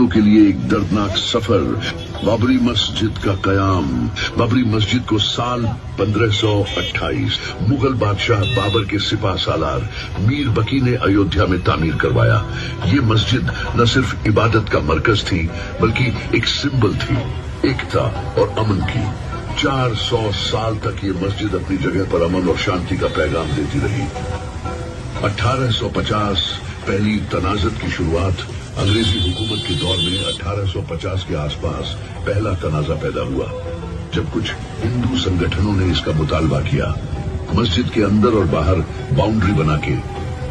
के लिए एक दर्दनाक सफर। बाबरी मस्जिद का कयाम। बाबरी मस्जिद को साल 1528 मुगल बादशाह बाबर के सिपा सालार मीर बकी ने अयोध्या में तामीर करवाया। ये मस्जिद न सिर्फ इबादत का मरकज थी बल्कि एक सिंबल थी एकता और अमन की। 400 साल तक ये मस्जिद अपनी जगह पर अमन और शांति का पैगाम देती रही। 1850 पहली तनाज़त की शुरुआत। अंग्रेजी हुकूमत के दौर में 1850 के आसपास पहला तनाज़ा पैदा हुआ जब कुछ हिंदू संगठनों ने इसका मुतालबा किया। मस्जिद के अंदर और बाहर बाउंड्री बना के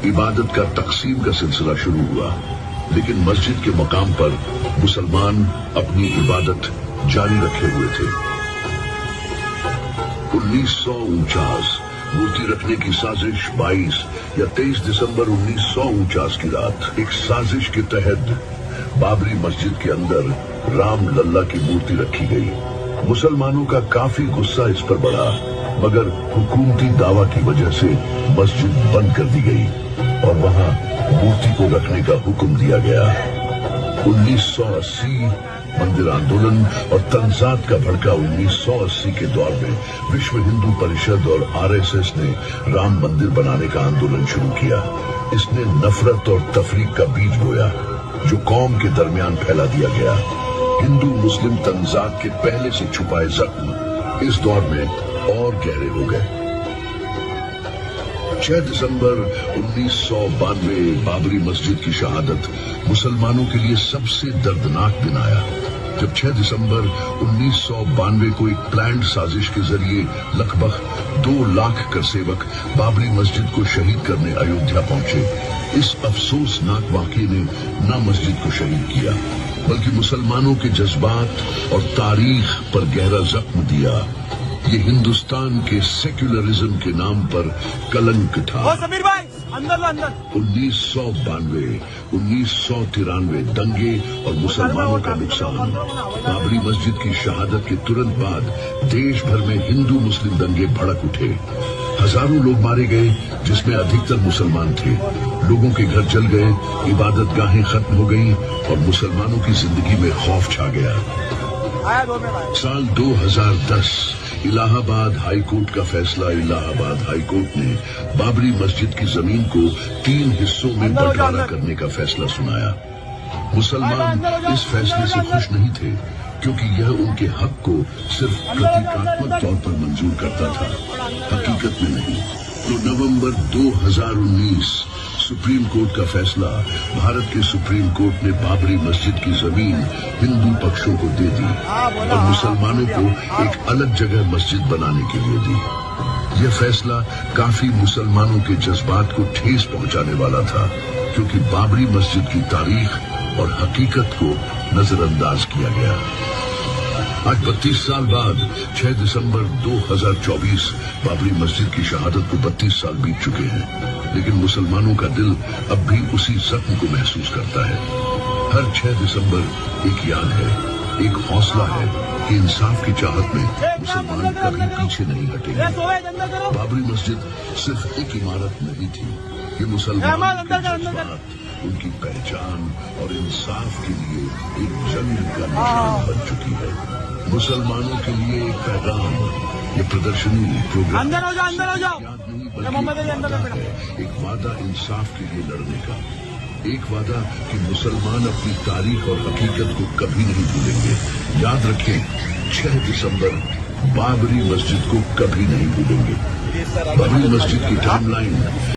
इबादत का तकसीम का सिलसिला शुरू हुआ, लेकिन मस्जिद के मकाम पर मुसलमान अपनी इबादत जारी रखे हुए थे। 1949 मूर्ति रखने की साजिश 22 या 23 दिसंबर 1949 की रात एक साजिश के तहत बाबरी मस्जिद के अंदर राम लल्ला की मूर्ति रखी गई। मुसलमानों का काफी गुस्सा इस पर बढ़ा, मगर हुकूमती दावा की वजह से मस्जिद बंद कर दी गई और वहां मूर्ति को रखने का हुक्म दिया गया। 1980 मंदिर आंदोलन और तंजात का भड़का 1980 के दौर में विश्व हिंदू परिषद और आरएसएस ने राम मंदिर बनाने का आंदोलन शुरू किया। इसने नफरत और तफरीक का बीज बोया जो कौम के दरमियान फैला दिया गया। हिंदू मुस्लिम तंजात के पहले से छुपाए जख्म इस दौर में और गहरे हो गए। 6 दिसंबर 1992 बाबरी मस्जिद की शहादत मुसलमानों के लिए सबसे दर्दनाक दिन आया, जब 6 दिसंबर 1992 को एक प्लान्ड साजिश के जरिए लगभग 2 लाख कर सेवक बाबरी मस्जिद को शहीद करने अयोध्या पहुंचे। इस अफसोसनाक वाक़ये ने न मस्जिद को शहीद किया बल्कि मुसलमानों के जज्बात और तारीख पर गहरा जख्म दिया। ये हिंदुस्तान के सेक्युलरिज्म के नाम पर कलंक था। समीर भाई, अंदर लो, अंदर। 1992, 1993 दंगे और मुसलमानों का नुकसान। बाबरी मस्जिद की शहादत के तुरंत बाद देश भर में हिंदू मुस्लिम दंगे भड़क उठे। हजारों लोग मारे गए, जिसमें अधिकतर मुसलमान थे। लोगों के घर जल गए, इबादत गाहें खत्म हो गईं और मुसलमानों की जिंदगी में खौफ छा गया। साल 2010 इलाहाबाद हाई कोर्ट का फैसला। इलाहाबाद हाई कोर्ट ने बाबरी मस्जिद की जमीन को 3 हिस्सों में बंटवारा करने का फैसला सुनाया। मुसलमान इस फैसले से खुश नहीं थे क्योंकि यह उनके हक को सिर्फ प्रतीकात्मक तौर पर मंजूर करता था, हकीकत में नहीं। तो नवंबर 2019 सुप्रीम कोर्ट का फैसला। भारत के सुप्रीम कोर्ट ने बाबरी मस्जिद की जमीन हिंदू पक्षों को दे दी और मुसलमानों को एक अलग जगह मस्जिद बनाने के लिए दी। यह फैसला काफी मुसलमानों के जज्बात को ठेस पहुंचाने वाला था, क्योंकि बाबरी मस्जिद की तारीख और हकीकत को नजरअंदाज किया गया। आज 32 साल बाद 6 दिसंबर 2024 बाबरी मस्जिद की शहादत को 32 साल बीत चुके हैं, लेकिन मुसलमानों का दिल अब भी उसी जख्म को महसूस करता है। हर 6 दिसंबर एक याद है, एक हौसला है कि इंसाफ की चाहत में मुसलमान कभी पीछे नहीं हटेंगे। बाबरी मस्जिद सिर्फ एक इमारत नहीं थी, ये मुसलमानों के जज्बात, उनकी पहचान और इंसाफ के लिए एक जंग का निशान बन चुकी है। मुसलमानों के लिए एक पैगाम। ये प्रदर्शनी प्रोग्राम अंदर हो जाओ, अंदर हो जाओ। याद नहीं बल्कि एक वादा इंसाफ के लिए लड़ने का। एक वादा कि मुसलमान अपनी तारीख और हकीकत को कभी नहीं भूलेंगे। याद रखें, 6 दिसंबर बाबरी मस्जिद को कभी नहीं भूलेंगे। बाबरी मस्जिद की टाइमलाइन